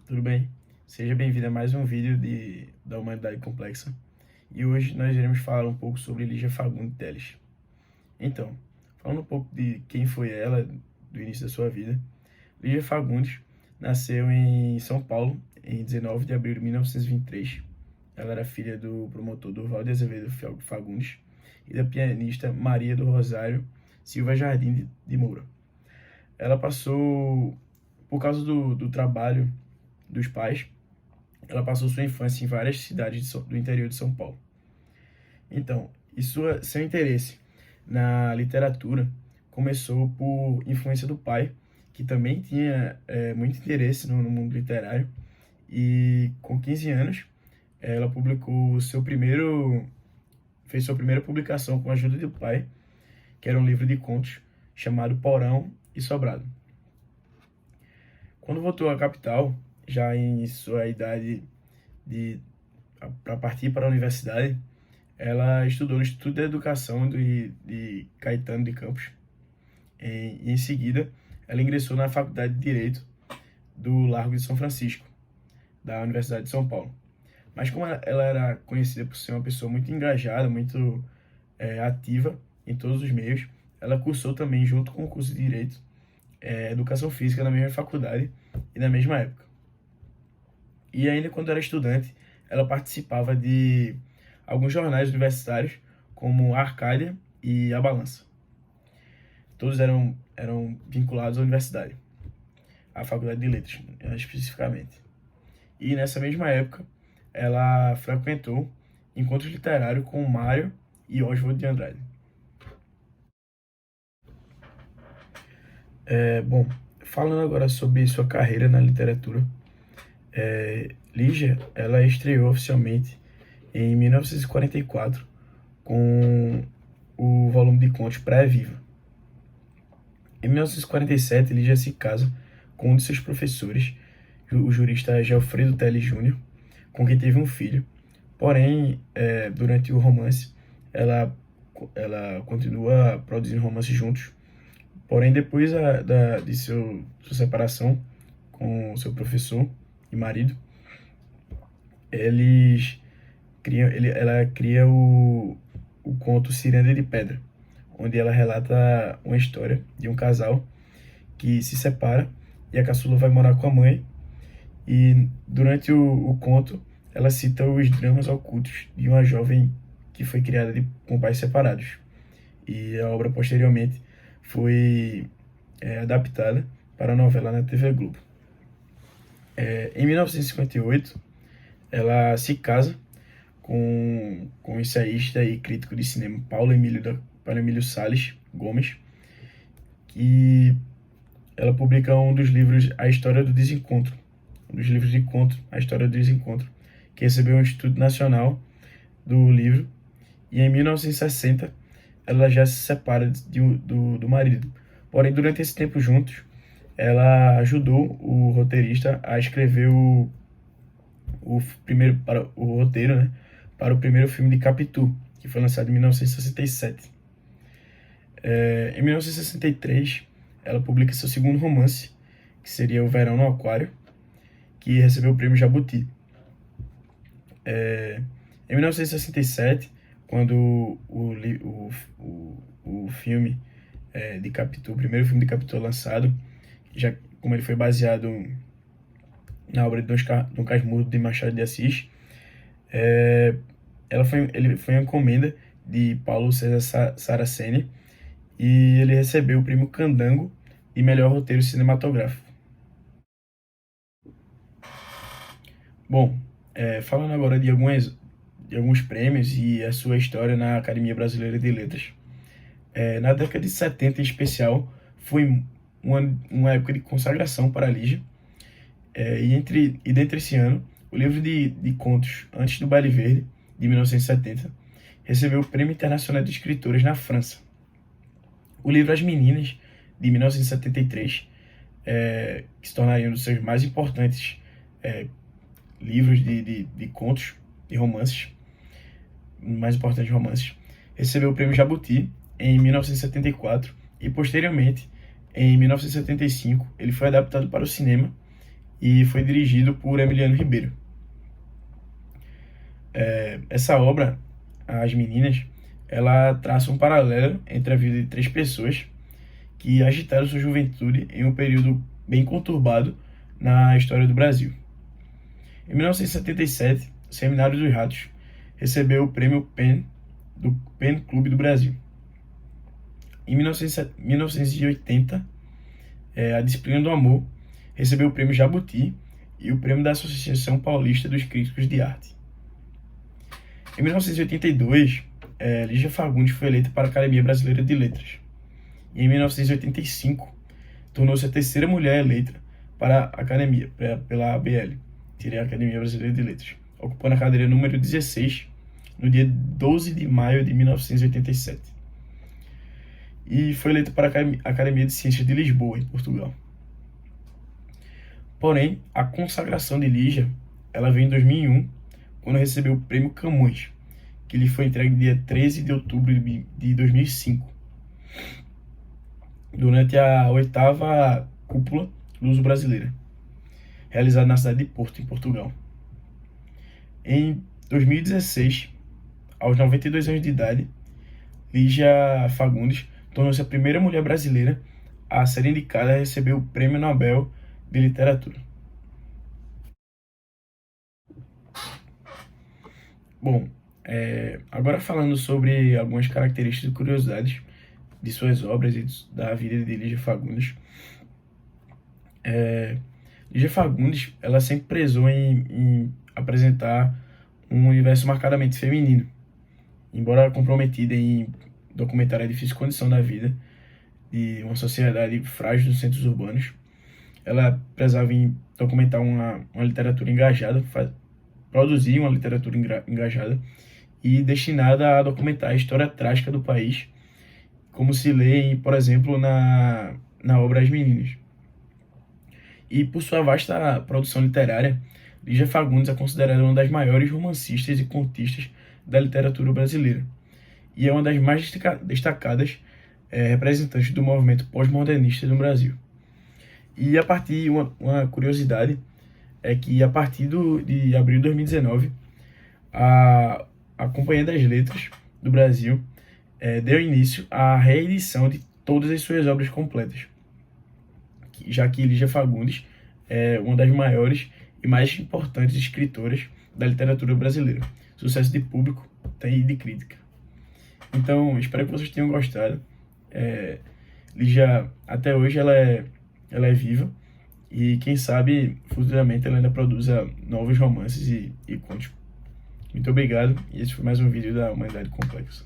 tudo bem? Seja bem-vindo a mais um vídeo da Humanidade Complexa. E hoje nós iremos falar um pouco sobre Lígia Fagundes Telles. Então, falando um pouco de quem foi ela, do início da sua vida, Lígia Fagundes nasceu em São Paulo em 19 de abril de 1923. Ela era filha do promotor Durval de Azevedo Fagundes e da pianista Maria do Rosário Silva Jardim de Moura. Ela passou, por causa do trabalho dos pais, ela passou sua infância em várias cidades do interior de São Paulo. Então, seu interesse na literatura começou por influência do pai, que também tinha muito interesse no mundo literário, e com 15 anos ela fez sua primeira publicação com a ajuda do pai, que era um livro de contos chamado Porão e Sobrado. Quando voltou à capital, já em sua idade para partir para a universidade, ela estudou no Instituto de Educação de Caetano de Campos. E em seguida, ela ingressou na Faculdade de Direito do Largo de São Francisco, da Universidade de São Paulo. Mas como ela era conhecida por ser uma pessoa muito engajada, muito ativa em todos os meios, ela cursou também, junto com o curso de Direito, Educação Física na mesma faculdade e na mesma época. E ainda quando era estudante, ela participava de alguns jornais universitários, como a Arcádia e a Balança. Todos eram vinculados à universidade, à Faculdade de Letras, especificamente. E nessa mesma época, ela frequentou encontros literários com Mário e Oswald de Andrade. Bom, falando agora sobre sua carreira na literatura, Lígia, ela estreou oficialmente em 1944 com o volume de contos Praia Viva. Em 1947, Lígia se casa com um de seus professores, o jurista Gelfredo Telles Júnior, com quem teve um filho. Porém, durante o romance, ela continua produzindo romances juntos. Porém, depois de sua separação com seu professor e marido, ela cria o conto Ciranda de Pedra, onde ela relata uma história de um casal que se separa e a caçula vai morar com a mãe. E durante o conto, ela cita os dramas ocultos de uma jovem que foi criada com pais separados. E a obra, posteriormente, foi adaptada para a novela na TV Globo. Em 1958, ela se casa com o ensaísta e crítico de cinema Paulo Emílio Sales Gomes, e ela publica um dos livros A História do Desencontro, um dos livros de conto, A História do Desencontro, que recebeu o Instituto Nacional do Livro. E em 1960 ela já se separa do marido. Porém, durante esse tempo juntos, ela ajudou o roteirista a escrever o roteiro, né, para o primeiro filme de Capitu, que foi lançado em 1967. Em 1963, ela publica seu segundo romance, que seria O Verão no Aquário, que recebeu o prêmio Jabuti. Em 1967, quando o filme de Capitu, o primeiro filme de Capitu lançado, já como ele foi baseado na obra de Dom Casmurro de Machado de Assis, ele foi uma encomenda de Paulo César Saraceni, e ele recebeu o prêmio Candango de melhor roteiro cinematográfico. Bom, falando agora de alguns prêmios e a sua história na Academia Brasileira de Letras. Na década de 70, em especial, foi uma época de consagração para a Lígia. E dentro desse ano, o livro de contos Antes do Baile Verde, de 1970, recebeu o Prêmio Internacional de Escritores na França. O livro As Meninas, de 1973, que se tornaria um dos seus mais importantes livros de contos e romances, recebeu o Prêmio Jabuti em 1974 e, posteriormente, em 1975, ele foi adaptado para o cinema e foi dirigido por Emiliano Ribeiro. Essa obra, As Meninas, ela traça um paralelo entre a vida de três pessoas que agitaram sua juventude em um período bem conturbado na história do Brasil. Em 1977, o Seminário dos Ratos recebeu o prêmio PEN do PEN Clube do Brasil. Em 1980, a Disciplina do Amor recebeu o prêmio Jabuti e o prêmio da Associação Paulista dos Críticos de Arte. Em 1982, Lígia Fagundes foi eleita para a Academia Brasileira de Letras. E em 1985, tornou-se a terceira mulher eleita para a Academia, pela ABL, a Academia Brasileira de Letras, ocupando a cadeira número 16, no dia 12 de maio de 1987. E foi eleita para a Academia de Ciências de Lisboa, em Portugal. Porém, a consagração de Lígia, ela veio em 2001, quando recebeu o Prêmio Camões, que lhe foi entregue dia 13 de outubro de 2005, durante a 8ª Cúpula Luso-Brasileira, realizada na cidade de Porto, em Portugal. Em 2016, aos 92 anos de idade, Lígia Fagundes tornou-se a primeira mulher brasileira a ser indicada a receber o Prêmio Nobel de Literatura. Bom, agora falando sobre algumas características e curiosidades de suas obras e da vida de Lígia Fagundes. Lígia Fagundes, ela sempre prezou em apresentar um universo marcadamente feminino. Embora comprometida em documentar a difícil condição da vida de uma sociedade frágil nos centros urbanos, ela prezava em documentar uma literatura engajada, produzir uma literatura engajada e destinada a documentar a história trágica do país, como se lê, por exemplo, na obra As Meninas. E por sua vasta produção literária, Lígia Fagundes é considerada uma das maiores romancistas e contistas da literatura brasileira, e é uma das mais destacadas representantes do movimento pós-modernista no Brasil. E uma curiosidade é que a partir de abril de 2019, a Companhia das Letras do Brasil deu início à reedição de todas as suas obras completas, já que Lígia Fagundes é uma das maiores e mais importantes escritoras da literatura brasileira, sucesso de público e de crítica. Então, espero que vocês tenham gostado. Lígia, até hoje, ela é viva, e quem sabe futuramente ela ainda produza novos romances e contos. Muito obrigado, e esse foi mais um vídeo da Humanidade Complexa.